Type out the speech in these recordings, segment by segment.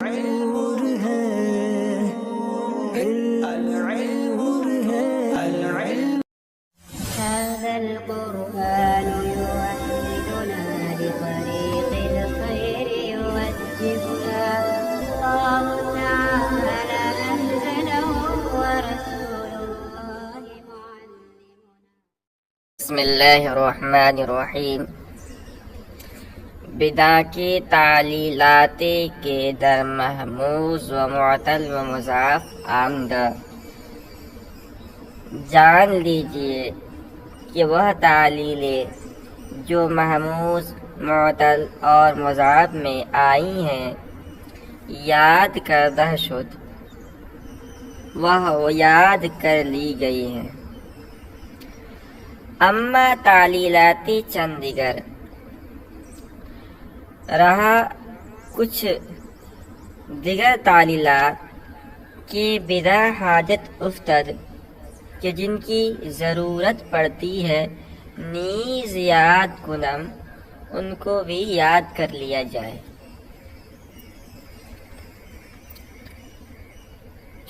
نور ہے نور ہے العلم هذا القرآن يوحدنا لطريق الخير يوجهنا الله تعالى أنزله ورسول الله معلمنا. بسم اللہ الرحمن الرحیم. بدع کی تعلیلات کے در محموز و معطل و مضاف آمدہ. جان لیجئے کہ وہ تعلیلیں جو محموز، معطل اور مضاف میں آئی ہیں یاد کردہ شد، وہ یاد کر لی گئی ہیں. اما تعلیلاتی چند دیگر رہا کچھ دیگر تعلیلات کی بدع حاجت افتد کہ جن کی ضرورت پڑتی ہے نیز یاد کنم ان کو بھی یاد کر لیا جائے.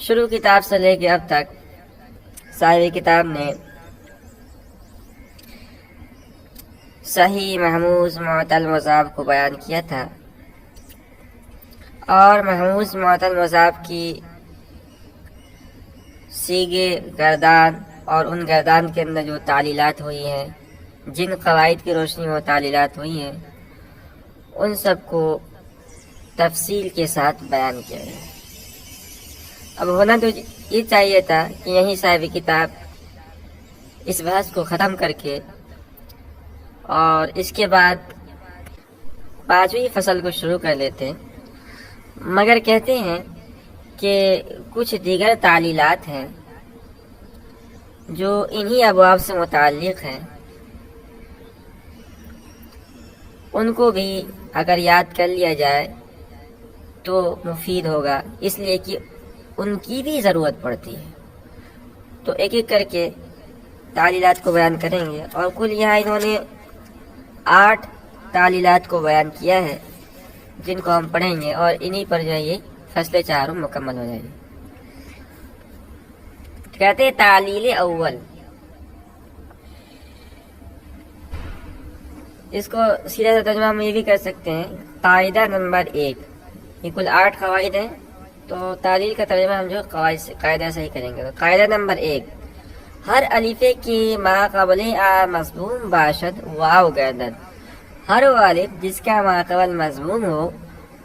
شروع کتاب سے لے کے اب تک صاحب کتاب نے صحیح، محموز، معطل، مضاف کو بیان کیا تھا، اور محموز، معطل، مضاف کی صیغے، گردان اور ان گردان کے اندر جو تعلیلات ہوئی ہیں، جن قواعد کی روشنی میں تعلیلات ہوئی ہیں، ان سب کو تفصیل کے ساتھ بیان کیا ہے. اب ہونا تو یہ چاہیے تھا کہ یہیں صاحب کتاب اس بحث کو ختم کر کے اور اس کے بعد 5ویں فصل کو شروع کر لیتے، مگر کہتے ہیں کہ کچھ دیگر تعلیلات ہیں جو انہی ابواب سے متعلق ہیں، ان کو بھی اگر یاد کر لیا جائے تو مفید ہوگا، اس لیے کہ ان کی بھی ضرورت پڑتی ہے. تو ایک ایک کر کے تعلیلات کو بیان کریں گے، اور کل یہاں انہوں نے 8 تعلیلات کو بیان کیا ہے جن کو ہم پڑھیں گے، اور انہی پر جو ہے یہ فصل 4 مکمل ہو جائے گی. کہتے ہیں تعلیل اول، اس کو سیدھا سا ترجمہ ہم یہ بھی کر سکتے ہیں قاعدہ نمبر 1. یہ کل 8 قواعد ہیں، تو تعلیل کا ترجمہ ہم جو قاعدہ سے ہی کریں گے. تو قاعدہ نمبر 1، ہر الفے کی ما قبل مضموم باشد واو گردد. ہر وہ الف جس کا ما قبل مضموم ہو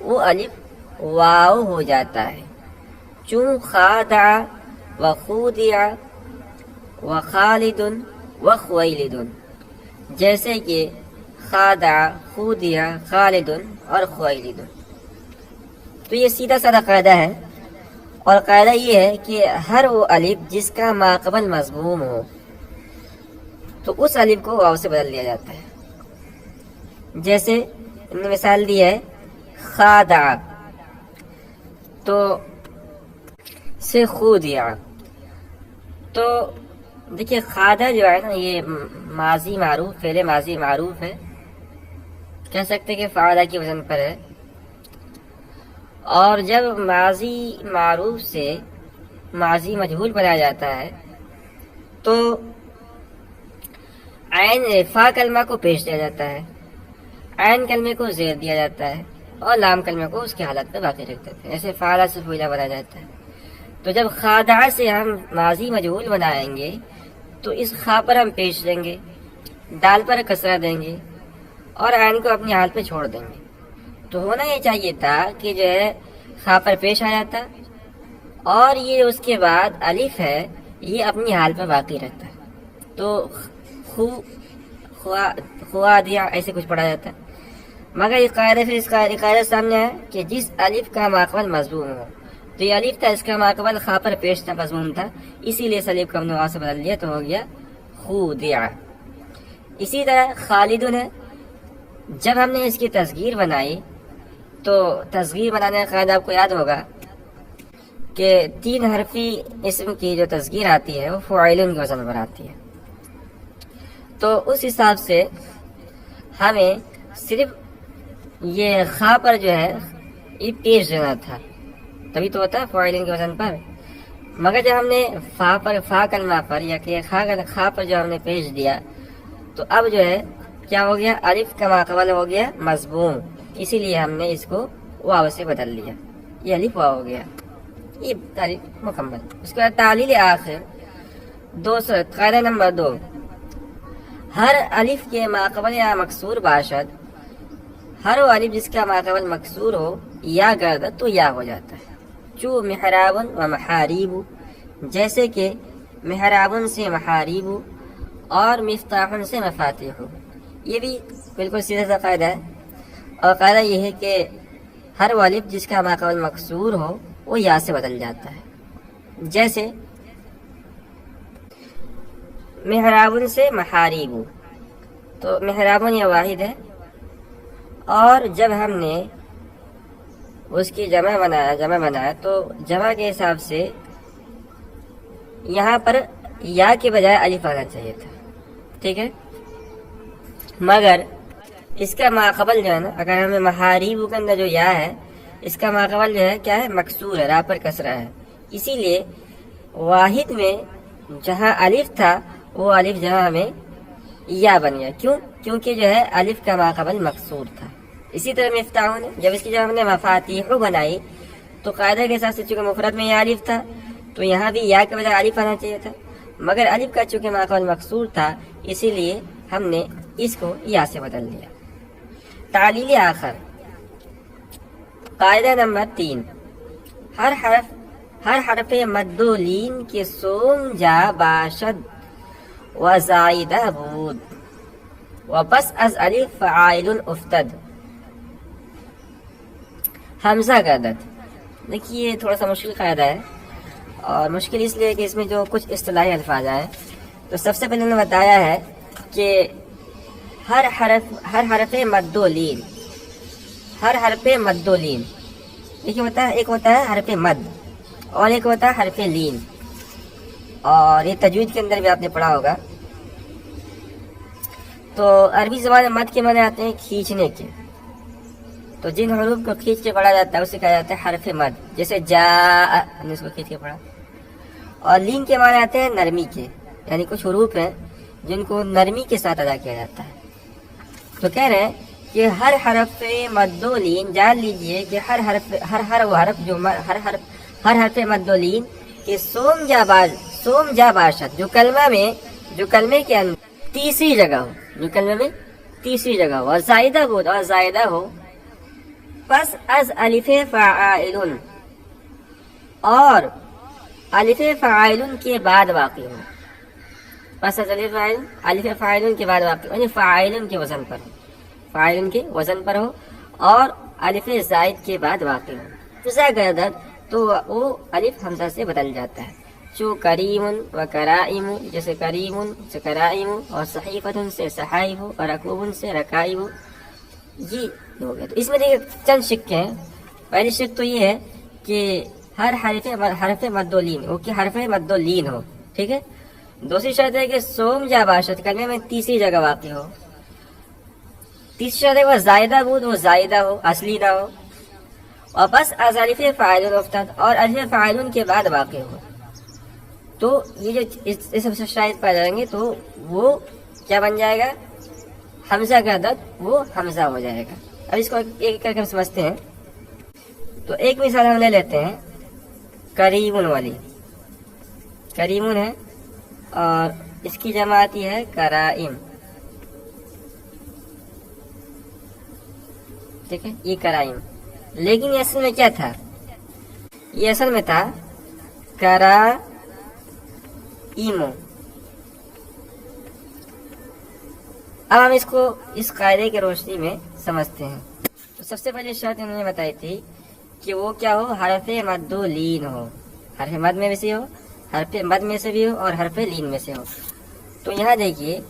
وہ الف واو ہو جاتا ہے. چون خادع و خودع و خالد و خویلد، جیسے کہ خادع، خودع، خالد اور خویلد. تو یہ سیدھا سادہ قاعدہ ہے، اور قاعدہ یہ ہے کہ ہر وہ الف جس کا ما قبل مضموم ہو تو اس الف کو واو سے بدل دیا جاتا ہے. جیسے انہوں نے مثال دی ہے خادع تو سے خودع. تو دیکھیے خادع جو ہے نا یہ ماضی معروف، فعل ماضی معروف ہے، کہہ سکتے کہ فعلہ کی وزن پر ہے. اور جب ماضی معروف سے ماضی مجہول بنایا جاتا ہے تو عین فا کلمہ کو پیش دیا جاتا ہے، عین کلمے کو زیر دیا جاتا ہے، اور لام کلمے کو اس کی حالت میں باقی رکھ دیتے ہیں. ایسے فعلہ سے فعلہ بنایا جاتا ہے. تو جب خادع سے ہم ماضی مجہول بنائیں گے تو اس خا پر ہم پیش دیں گے، دال پر کسرہ دیں گے، اور عین کو اپنی حال پہ چھوڑ دیں گے. تو ہونا یہ چاہیے تھا کہ جو ہے خا پر پیش آ جاتا، اور یہ اس کے بعد الف ہے یہ اپنی حال پر باقی رہتا ہے. تو خوادیا ایسے کچھ پڑھا جاتا ہے. مگر یہ قاعدہ پھر اس کا قاعدہ سامنے ہے کہ جس الف کا ماقبل مضموم ہو، تو یہ الف تھا اس کا ماقبل خا پر پیش تھا، مضموم تھا، اسی لیے اس الف کو ہم نے واو سے بدل دیا تو ہو گیا خودع. اسی طرح خالدن ہے، جب ہم نے اس کی تصغیر بنائی تو تصغیر بنانے کا قاعدہ آپ کو یاد ہوگا کہ 3 حرفی اسم کی جو تصغیر آتی ہے وہ فعیلن کے وزن پر آتی ہے. تو اس حساب سے ہمیں صرف یہ خا پر جو ہے یہ پیش دینا تھا، تبھی تو ہوتا ہے فاعلین کے وزن پر. مگر جب ہم نے فا کلمہ پر یا کہ خا پر جو ہم نے پیش دیا تو اب جو ہے کیا ہو گیا، الف کا ماقبل ہو گیا مضموم، اسی لیے ہم نے اس کو واو سے بدل لیا، یہ الف واو ہو گیا. یہ تعریف مکمل. اس کے بعد تعلیل آخر قاعدہ نمبر 2، ہر الف کے ماقبل یا مکسور باشد، ہر وہ الف جس کا ماقبل مکسور ہو یا گردد تو یا ہو جاتا ہے. چو محرابن و محاریب، جیسے کہ محرابن سے محاریب اور مفتاحن سے مفاتیح. یہ بھی بالکل سیدھا سا قاعدہ ہے، اور قاعدہ یہ ہے کہ ہر وہ الف جس کا ماقبل مکسور ہو وہ یا سے بدل جاتا ہے. جیسے محرابن سے محاریب، تو محرابن یہ واحد ہے، اور جب ہم نے اس کی جمع بنایا تو جمع کے حساب سے یہاں پر یا کے بجائے الف آنا چاہیے تھا، ٹھیک ہے. مگر اس کا ماقبل جو ہے نا، اگر ہمیں محاریب کے اندر جو یا ہے اس کا ماقبل جو ہے کیا ہے، مکسور ہے، را پر کسرہ ہے، اسی لیے واحد میں جہاں الف تھا وہ الف جمع میں یا بن گیا. کیونکہ جو ہے الف کا ماقبل مکسور تھا. اسی طرح مفتاح نے جب اس کی جب ہم نے مفاتیح بنائی تو قاعدہ کے حساب سے چونکہ مفرد میں یہ الف تھا تو یہاں بھی یا کے بجائے الف آنا چاہیے تھا، مگر الف کا چونکہ ماقبل مکسور تھا اسی لیے ہم نے اس کو یا سے بدل دیا. تعلیل آخر قاعدہ نمبر 3، ہر حرف مد و لین کے سوم جا باشد و زائدہ بود و بس از الف فعائل افتد. حمزہ گردد. دیکھیے یہ تھوڑا سا مشکل قاعدہ ہے، اور مشکل اس لیے کہ اس میں جو کچھ اصطلاحی الفاظ آئے. تو سب سے پہلے نے بتایا ہے کہ ہر حرف مد و لین، ہر حرف مد و لین، دیکھیے ایک ہوتا ہے حرف مد اور ایک ہوتا ہے حرف لین، اور یہ تجوید کے اندر بھی آپ نے پڑھا ہوگا. تو عربی زبان میں مد کے معنی آتے ہیں کھینچنے کے، تو جن حروف کو کھینچ کے پڑھا جاتا ہے اسے کہا جاتا ہے حرف مد، جیسے جا ہم نے اس کو کھینچ کے پڑھا. اور لین کے معنی آتے ہیں نرمی کے، یعنی کچھ حروف ہیں جن کو نرمی کے ساتھ ادا کیا جاتا ہے. تو کہہ رہے ہیں کہ ہر حرف مد و لین، جان لیجئے کہ ہر حرف مد و لین کہ سوم جا باشد، جو کلمے کے اندر تیسری جگہ ہو، اور زائدہ ہو پس از الف فاعل، اور الف فاعل کے بعد واقع ہو. پس از الف فاعل کے بعد واقع ہو، یعنی فاعل کے وزن پر ہو اور الف زائد کے بعد واقع ہو. حمزہ گردد تو وہ الف حمزہ سے بدل جاتا ہے. چو کریم و کرائم، جیسے کریم سے کرائم، اور صحیفۃ سے صحائف، اور رکوب سے رکائب. جی ہو گیا. تو اس میں دیکھیں چند شق ہیں. پہلی شق تو یہ ہے کہ ہر حرف مد و لین، وہ کہ حرف مد و لین ہو، ٹھیک ہے. دوسری شرط ہے کہ سوم جا باشد کلمے میں تیسری جگہ واقع ہو. تیسری شرط ہے وہ زائدہ بود، وہ زائدہ ہو، اصلی نہ ہو. اور بس از الف فاعل افتد، اور الف فاعل کے بعد واقع ہو. تو یہ جو اس سب سے شاید پائے جائیں گے تو وہ کیا بن جائے گا، حمزہ گردد، وہ حمزہ ہو جائے گا. اب اس کو ایک کر کے ہم سمجھتے ہیں. تو ایک مثال ہم لے لیتے ہیں کریمن والی. کریمن ہے اور اس کی جمع آتی ہے کرائم، ٹھیک ہے. یہ کرائم، لیکن یہ اصل میں کیا تھا، یہ اصل میں تھا کرائم. اب ہم اس کو اس قاعدے کے روشنی میں سمجھتے ہیں. تو سب سے پہلے شرط انہوں نے بتائی تھی کہ وہ کیا ہو، حرف مد و لین ہو. حرف مد میں سے ہو، حرف مد میں سے بھی ہو، اور حرف لین میں سے ہو. تو یہاں دیکھیے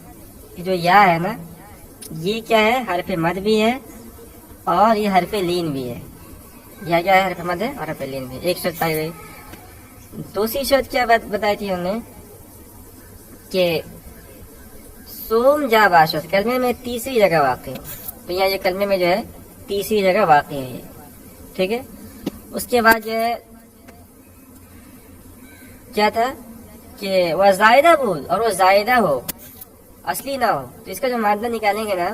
کہ جو یا ہے نا، یہ کیا ہے، حرف مد بھی ہے اور یہ حرف لین بھی ہے. یہ کیا ہے، حرف مد ہے اور حرف لین بھی. ایک شرط پائی گئی. دوسری شرط کیا بتائی تھی انہوں نے کہ سوم جا باشد کلمے میں تیسری جگہ واقع ہو. تو یہاں یہ کلمے میں جو ہے تیسری جگہ واقع ہے، ٹھیک ٹھیک ہے. اس کے بعد جو ہے کیا تھا کہ وہ زائدہ بول اور وہ زائدہ ہو اصلی نہ ہو تو اس کا جو مادہ نکالیں گے نا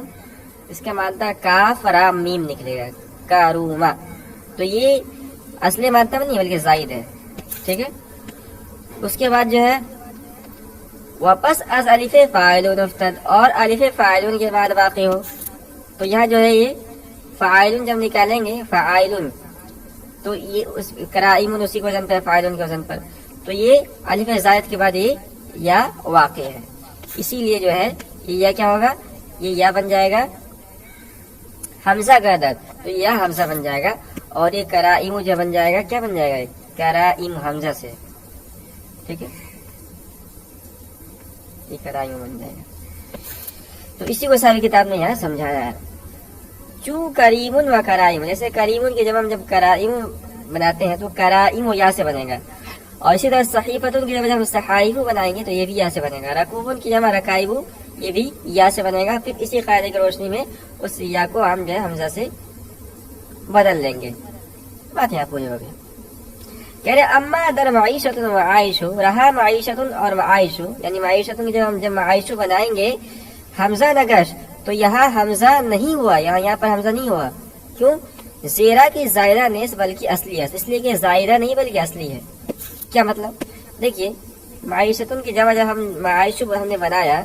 اس کا مادہ کاف را میم نکلے گا کاروما. تو یہ اصلی مادہ نہیں بلکہ زائد ہے. ٹھیک ہے. اس کے بعد جو ہے واپس از الف فاعلون افتد اور الف فاعلون کے بعد واقع ہو تو یہاں جو ہے یہ فاعلون جب نکالیں گے فاعلون تو یہ اس کرائمون اسی کو وزن پر فاعلون کے وزن پر تو یہ الف زائد کے بعد یہ یا واقع ہے. اسی لیے جو ہے یہ یا کیا ہوگا یہ یا بن جائے گا حمزہ کا عدد تو یا حمزہ بن جائے گا اور یہ کرائم جو بن جائے گا کیا بن جائے گا کرائم حمزہ سے. ٹھیک ہے یہ کرائم بن جائے گا. تو اسی کو ساری کتاب نے یہاں سمجھایا ہے. چوں کریمن و کرائم جیسے کریمن کے جب ہم جب کرائم بناتے ہیں تو کرائم یا سے بنے گا اور اسی طرح صحیفتن کی جب ہم صحائف بنائیں گے تو یہ بھی یا سے بنے گا. رکوبن کی جمع رکائب یہ بھی یا سے بنے گا. پھر اسی قاعدے کی روشنی میں اس یا کو ہم جو ہے حمزہ سے بدل لیں گے. بات یہاں پوری ہو گئی. کہہ رہے اما در معیشت و عائش رہا معیشت اور معائش یعنی معیشت کی جب معائش بنائیں گے حمزہ نگش تو یہاں حمزہ نہیں ہوا یہاں پر حمزہ نہیں ہوا. کیوں؟ زیرہ کی زائدہ نیس بلکہ اصلی ہے اس لیے کہ زائدہ نہیں بلکہ اصلی ہے. کیا مطلب دیکھیے معیشتن کی جمع جب ہم معائش ہم نے بنایا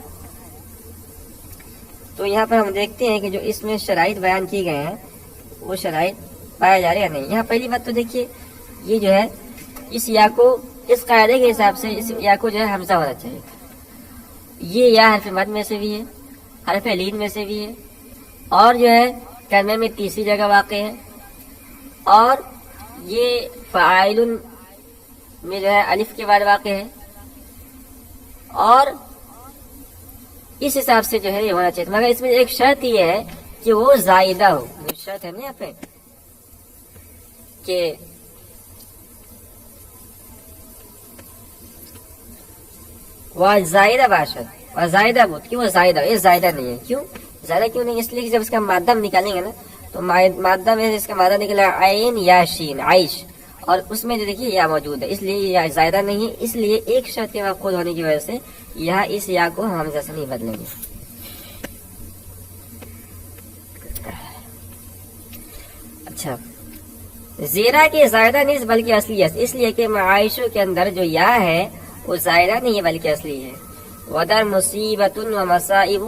تو یہاں پر ہم دیکھتے ہیں کہ جو اس میں شرائط بیان کی گئے ہیں وہ شرائط پایا جا رہے ہیں نہیں. یہاں پہلی بات تو دیکھیے یہ جو ہے اس یا کو اس قاعدے کے حساب سے اس یا کو جو ہے حمزہ ہونا چاہیے. یہ یا حرف مد میں سے بھی ہے حرف لین میں سے بھی ہے اور جو ہے کلمے میں تیسری جگہ واقع ہے اور یہ فاعلن میں جو ہے الف کے بعد واقع ہے اور اس حساب سے جو ہے یہ ہونا چاہیے. مگر اس میں ایک شرط یہ ہے کہ وہ زائدہ ہو. یہ شرط ہے نا یہاں پہ کہ وہ زائدہ باشد اور زائدہ بود کہ وہ زائدہ یہ زائدہ نہیں ہے. کیوں زائدہ کیوں نہیں؟ اس لیے کہ جب اس کا مادہ ہم نکالیں گے نا تو مادہ میں اس کا مادہ نکلا عین یا شین عائش اور اس میں جو دیکھیے یا موجود ہے اس لیے یہ زائدہ نہیں ہے. اس لیے ایک شرط کے مفقود ہونے کی وجہ سے یہاں اس یا کو ہم حمزہ سے نہیں بدلیں گے. اچھا زیرہ کے زائدہ نہیں بلکہ اصلی ہے اس لیے کہ معائشوں کے اندر جو یا ہے وہ زائدہ نہیں ہے بلکہ اصلی ہے. ودر مصیبت و مصائب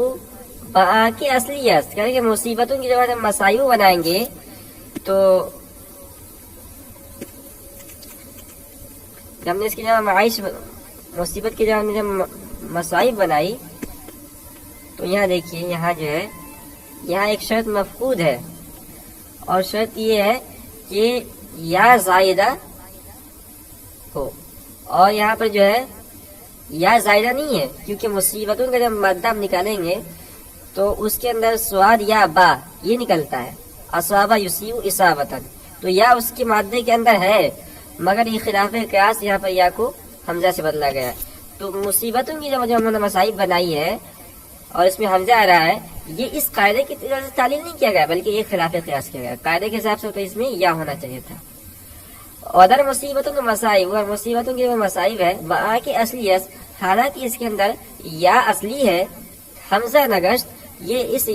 کی اصلیت کہ مصیبتوں کی جب ہم مصائب بنائیں گے تو جب ہم نے اس کی جب معائش مصیبت کی جب ہم نے جب مصائب بنائی تو یہاں دیکھیے یہاں جو ہے یہاں ایک شرط مفقود ہے اور شرط یہ ہے کہ یا زائدہ ہو اور یہاں پر جو ہے یا زائدہ نہیں ہے کیونکہ مصیبتوں کا جب مادہ ہم نکالیں گے تو اس کے اندر سواد یا با یہ نکلتا ہے اصابہ یصیب اصابتن تو یا اس کے مادے کے اندر ہے مگر یہ خلاف قیاس یہاں پر یا کو حمزہ سے بدلا گیا. تو مصیبتوں کی جب ہم نے مصائب بنائی ہے اور اس میں حمزہ آ رہا ہے یہ اس قاعدے کی تعلیل نہیں کیا گیا بلکہ یہ خلاف قیاس کیا گیا. قاعدے کے حساب سے تو اس میں یا ہونا چاہیے تھا. ادر مصیبتوں کے مصائب اور مصیبتوں کی جو مصائب ہے با کی اصلیت حالانکہ اس کے اندر یا اصلی ہے حمزہ نگشت یہ اس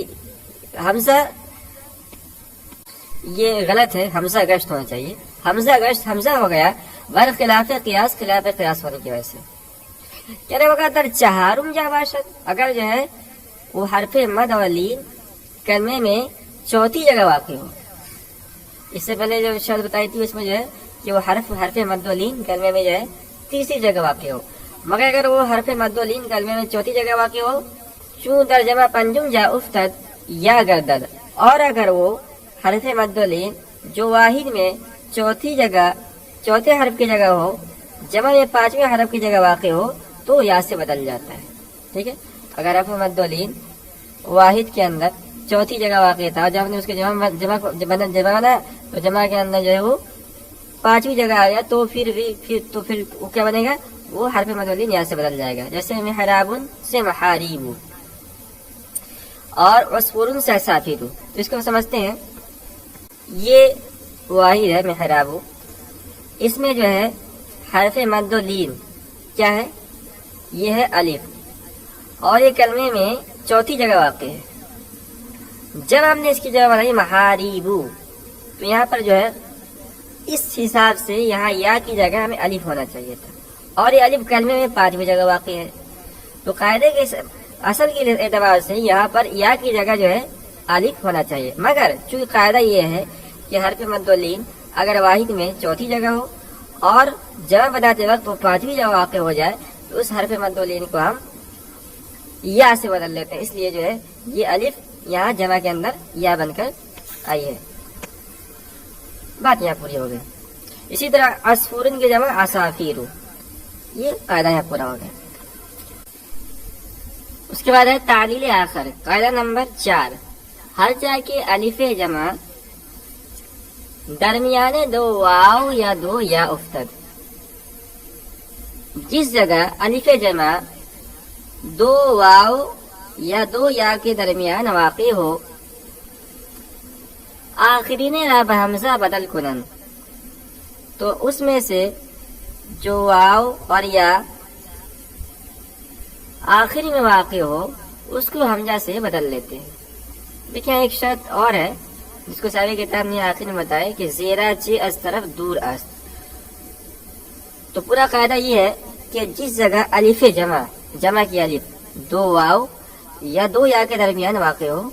حمزہ یہ غلط ہے حمزہ گشت ہونا چاہیے. حمزہ گشت حمزہ ہو گیا بر خلاف قیاس ہونے کی وجہ سے. کہہ رہے ہوگا در چہارم جا باشد اگر جو ہے وہ حرف مد اور لین کلمے میں چوتھی جگہ واقع ہو. اس سے پہلے جو شرط بتائی تھی اس میں جو ہے کہ وہ حرف مد و لین کلمے میں جو ہے تیسری جگہ واقع ہو. مگر اگر وہ حرف مد و لین کلمے میں چوتھی جگہ واقع ہو چون ترجمہ پنجم جا افتد یا گردد اور اگر وہ حرف مد و لین جو واحد میں چوتھے حرف کی جگہ ہو جمع میں پانچویں حرف کی جگہ واقع ہو تو یا سے بدل جاتا ہے. ٹھیک ہے اگر حرف مد و لین واحد کے اندر چوتھی جگہ واقع تھا جب نے اس کے جمع بنا تو جمع کے اندر جو ہے وہ پانچویں جگہ آ گیا تو پھر وہ کیا بنے گا وہ حرف مد و لین یا سے بدل جائے گا. جیسے محراب سے محاریب اور عصفور سے سافر. تو اس کو سمجھتے ہیں یہ واحد ہے محرابو، اس میں جو ہے حرف مد و لین کیا ہے؟ یہ ہے الف، اور یہ کلمے میں چوتھی جگہ واقع ہے۔ جب ہم نے اس کی جگہ بنائی محاریبو، تو یہاں پر جو ہے اس حساب سے یہاں یا کی جگہ ہمیں الف ہونا چاہیے تھا، اور یہ الف کلمے میں 5ویں جگہ واقع ہے۔ تو قاعدے کے اصل کے اعتبار سے یہاں پر یا کی جگہ جو ہے الف ہونا چاہیے، مگر چونکہ قاعدہ یہ ہے کہ حرف مد و لین اگر واحد میں چوتھی جگہ ہو اور جمع بناتے وقت وہ 5ویں جگہ واقع ہو جائے تو اس حرف مد و لین کو ہم یا سے بدل لیتے ہیں، اس لیے جو ہے یہ الف یہاں جمع کے اندر یا بن کر آئی ہے۔ بات یہاں پوری ہو گئی۔ اسی طرح عصفورن کی جمع عصافیرو، یہ قاعدہ یہاں پورا ہو گیا۔ اس کے بعد ہے تعلیل آخر، قاعدہ نمبر 4، ہر جا کے الف جمع درمیانے 2 واو یا 2 یا افتد، جس جگہ الف جمع 2 واو یا 2 یا کے درمیان واقع ہو، آخرین را بحمزہ بدل کنن، تو اس میں سے جو واو اور یا آخری میں واقع ہو اس کو حمزہ سے بدل لیتے ہیں۔ دیکھیں ایک شرط اور ہے جس کو سارے کتاب نے آخر میں بتایا کہ زیرہ چی از طرف دور است، تو پورا قاعدہ یہ ہے کہ جس جگہ الف جمع کی الف 2 واو یا 2 یا کے درمیان واقع ہو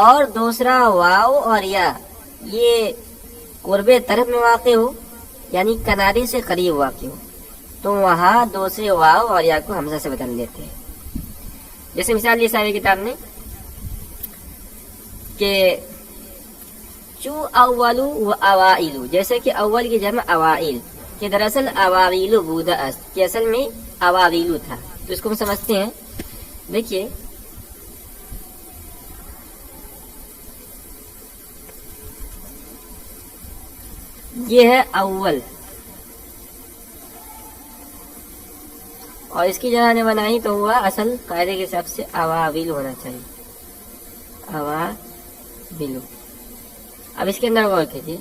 اور دوسرا واو اور یا یہ قرب طرف میں واقع ہو یعنی کنارے سے قریب واقع ہو، تو وہاں دوسرے واو اور یا کو حمزہ سے بدل لیتے ہیں۔ جیسے مثال لی ساری کتاب نے کہ چو اولو و اوائلو، جیسے کہ اول کی جمع اوائل، کہ دراصل اواویلو بودا است، کہ اصل میں اواویلو تھا، تو اس کو ہم سمجھتے ہیں۔ دیکھیے یہ ہے اول، اور اس کی جگہ نے بنائی تو ہوا اصل قاعدے کے حساب سے اواویل ہونا چاہیے، اواویلو۔ اب اس کے اندر غور کیجیے،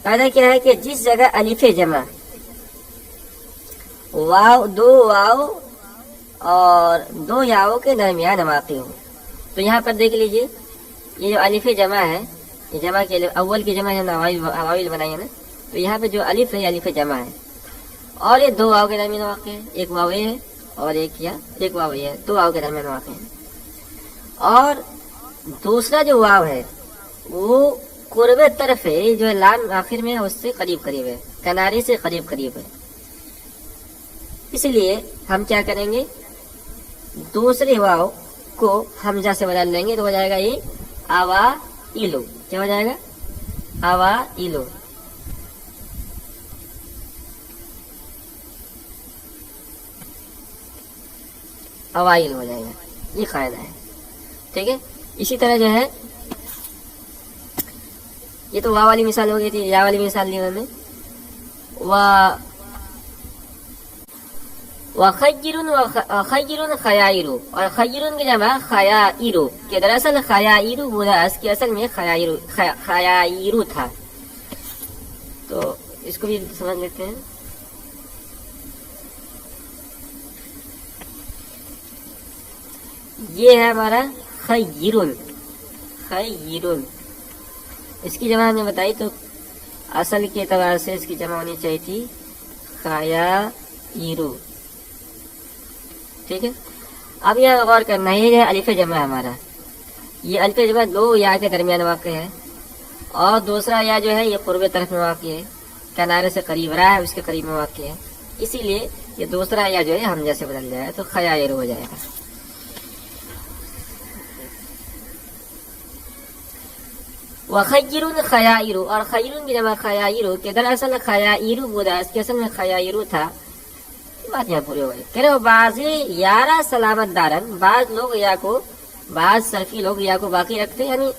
قاعدہ کیا ہے کہ جس جگہ الف جمع واو 2 واو اور 2 یاؤں کے درمیان واقع ہو، تو یہاں پر دیکھ لیجیے یہ جو الف جمع ہے، یہ جمع کے اول کی جمع ہے اواویل بنائی ہے نا، تو یہاں پہ جو الف ہے یہ الف جمع ہے، اور یہ 2 واو کے درمیان واقع ہے، ایک واو یہ ہے اور ایک واو یہ ہے، 2 واو کے درمیان واقع ہے، اور دوسرا جو واو ہے وہ قرب طرف ہے، جو لام آخر میں ہے اس سے قریب ہے، کنارے سے قریب ہے، اس لیے ہم کیا کریں گے، دوسرے واو کو حمزہ سے بدل لیں گے، تو ہو جائے گا یہ اوائلو، کیا ہو جائے گا اوائلو۔ اوائل ہو جائے گا، یہ قاعدہ ہے، ٹھیک ہے۔ اسی طرح جو ہے یہ تو واو والی مثال ہو گئی تھی، یا والی مثال لی ہمیں وخیرن خیائرو، اور خیرن کی جمع خیائرو، کہ دراصل خیائرو بودا اس کی اصل میں خیائرو تھا، تو اس کو بھی سمجھ لیتے ہیں۔ یہ ہے ہمارا خیرن، اس کی جمع ہم نے بتائی تو اصل کے اعتبار سے اس کی جمع ہونی چاہیے تھی خیائرو، ٹھیک ہے۔ اب یہ غور کرنا ہے، یہ الف جمع ہے ہمارا، یہ الف جمع 2 یا کے درمیان واقع ہے، اور دوسرا یا جو ہے یہ قرب طرف میں واقع ہے، کنارے سے قریب رہا ہے اس کے قریب میں واقع ہے، اسی لیے یہ دوسرا یا جو ہے حمزہ سے بدل جائے تو خیائرو ہو جائے گا۔ وخیرن خیائرو، اور خیرن کی جمع خیائرو، کہ دراصل خیائرو بودا اس کے اصل میں خیائرو تھا، بات یہاں پوری ہو گئی۔ کہہ رہے ہو بازی یارا سلامت دارن، بعض صرفی لوگ یا کو باقی رکھتے ہیں، یعنی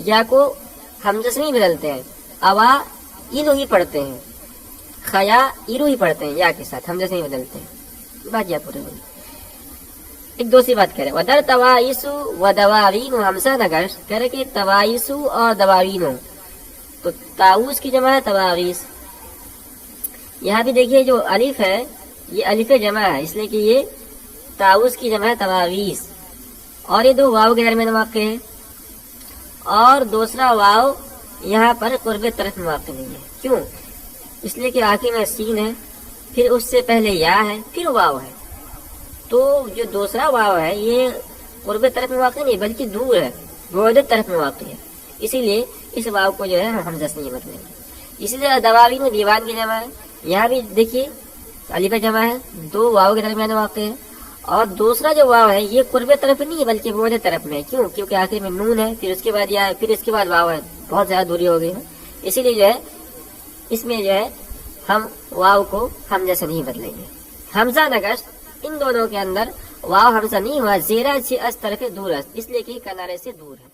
یا کو حمزہ سے نہیں بدلتے ہیں، اوائلو ہی پڑھتے ہیں، خیائرو ہی پڑھتے ہیں، یا کے ساتھ حمزہ سے نہیں بدلتے ہیں، بات یہاں پوری ہو گئی۔ ایک دوسری بات کہہ رہے ودر توائسو و دواوینو، حمزہ نگر کہہ رہے کہ توائسو اور دواوینو، تو طاؤس کی جمع ہے تواغیس. یہاں بھی دیکھیے جو الف ہے یہ الف جمع ہے، اس لیے کہ یہ طاؤس کی جمع ہے تواغیس، اور یہ دو واو کے درمیان واقع ہے، اور دوسرا واو یہاں پر قرب طرف میں واقع نہیں ہے. کیوں؟ اس لیے کہ آخر میں سین ہے، پھر اس سے پہلے یا ہے، پھر واو ہے. تو جو دوسرا واو ہے یہ قرب طرف میں واقع نہیں بلکہ دور ہے، بعد طرف میں واقع ہے. اسی لیے اس واو کو جو ہے ہم حمزہ سے نہیں بدلیں گے. اسی لیے دواوین میں دیوان کی جمع ہے. یہاں بھی دیکھیے الف جمع ہے، دو واو کے درمیان واقع ہے، اور دوسرا جو واو ہے یہ قرب طرف نہیں ہے بلکہ بعد طرف میں ہے. کیوں؟ کیونکہ آخر میں نون ہے، پھر اس کے بعد یا ہے، پھر اس کے بعد واو ہے، بہت زیادہ دوری ہو گئی ہے. اسی لیے جو ہے اس میں جو ہے ہم واو کو حمزہ سے نہیں بدلیں گے. حمزہ نقص ان دونوں کے اندر واو حمزہ نہیں ہوا، زیرہ سے اس طرف دور ہے، اس لیے کہ کنارے سے دور ہے.